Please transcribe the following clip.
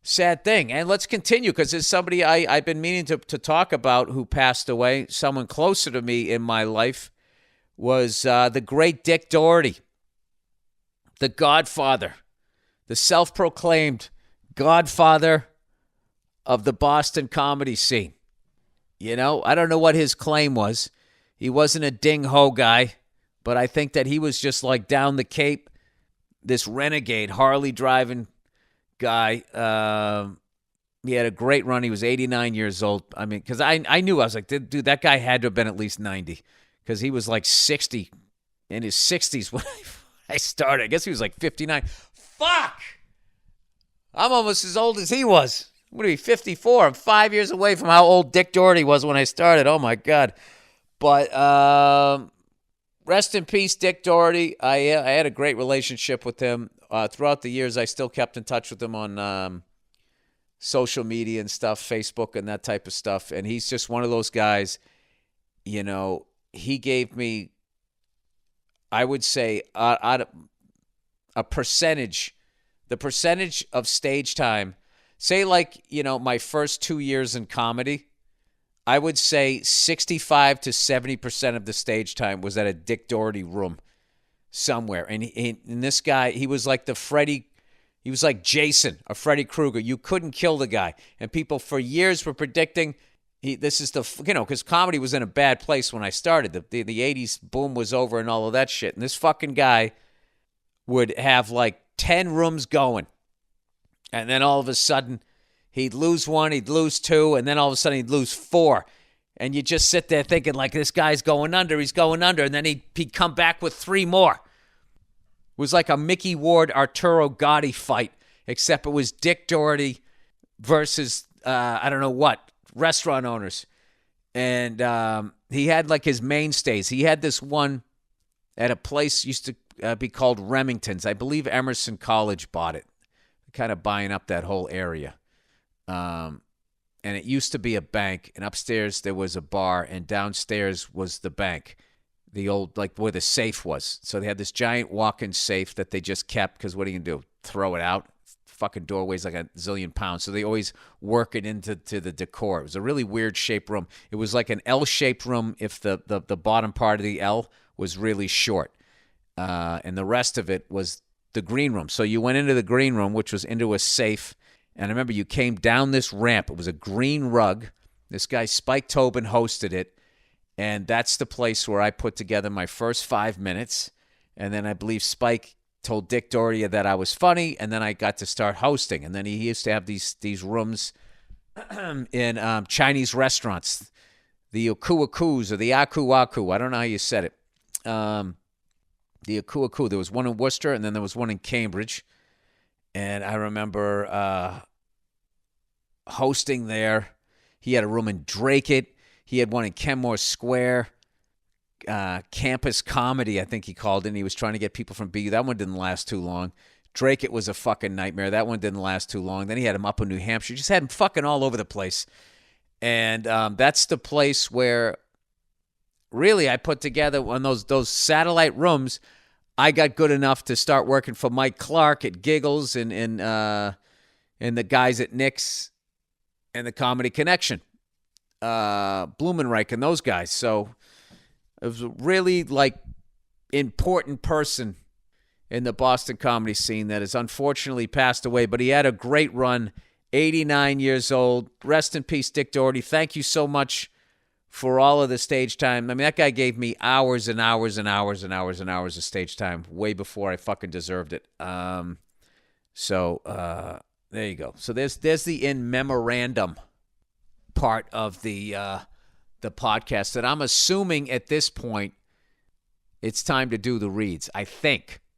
sad thing. And let's continue because there's somebody I've been meaning to talk about who passed away. Someone closer to me in my life was the great Dick Doherty, the godfather, the self-proclaimed godfather of the Boston comedy scene. You know, I don't know what his claim was. He wasn't a ding-ho guy, but I think that he was just like down the Cape, this renegade, Harley-driving guy. He had a great run. He was 89 years old. I mean, because I knew, I was like, dude, that guy had to have been at least 90 because he was like 60, in his 60s when I started. I guess he was like 59. Fuck! I'm almost as old as he was. I'm going to be 54. I'm 5 years away from how old Dick Doherty was when I started. Oh, my God. But rest in peace, Dick Doherty. I had a great relationship with him. Throughout the years, I still kept in touch with him on social media and stuff, Facebook and that type of stuff. And he's just one of those guys, you know, he gave me, I would say, a percentage, the percentage of stage time. Say like, you know, my first 2 years in comedy, I would say 65 to 70% of the stage time was at a Dick Doherty room somewhere. And this guy, he was like he was like Jason, or Freddy Krueger. You couldn't kill the guy. And people for years were predicting, because comedy was in a bad place when I started. The 80s boom was over and all of that shit. And this fucking guy would have like 10 rooms going. And then all of a sudden, he'd lose one, he'd lose two, and then all of a sudden he'd lose four. And you just sit there thinking, like, this guy's going under, he's going under. And then he'd come back with three more. It was like a Mickey Ward, Arturo Gotti fight, except it was Dick Doherty versus, I don't know what, restaurant owners. And he had, like, his mainstays. He had this one at a place used to be called Remington's. I believe Emerson College bought it, kind of buying up that whole area. And it used to be a bank, and upstairs there was a bar, and downstairs was the bank, the old, like, where the safe was. So they had this giant walk-in safe that they just kept, because what are you going to do, throw it out? Fucking door weighs like a zillion pounds, so they always work it into the decor. It was a really weird-shaped room. It was like an L-shaped room if the bottom part of the L was really short, and the rest of it was the green room. So you went into the green room, which was into a safe. And I remember you came down this ramp. It was a green rug. This guy, Spike Tobin, hosted it. And that's the place where I put together my first 5 minutes. And then I believe Spike told Dick Doherty that I was funny. And then I got to start hosting. And then he used to have these rooms in Chinese restaurants. The Akuakus or the Aku. I don't know how you said it. The Akuaku. There was one in Worcester, and then there was one in Cambridge. And I remember hosting there. He had a room in Drake. He had one in Kenmore Square. Campus Comedy, I think he called it. And he was trying to get people from BU. That one didn't last too long. Drake was a fucking nightmare. That one didn't last too long. Then he had him up in New Hampshire. Just had him fucking all over the place. And that's the place where really I put together one of those satellite rooms. I got good enough to start working for Mike Clark at Giggles and the guys at Nick's and the Comedy Connection, Blumenreich and those guys. So it was a really like important person in the Boston comedy scene that has unfortunately passed away. But he had a great run, 89 years old. Rest in peace, Dick Doherty. Thank you so much for all of the stage time. I mean, that guy gave me hours and hours and hours and hours and hours of stage time way before I fucking deserved it. So there you go. So there's the in memorandum part of the podcast that I'm assuming at this point it's time to do the reads. I think.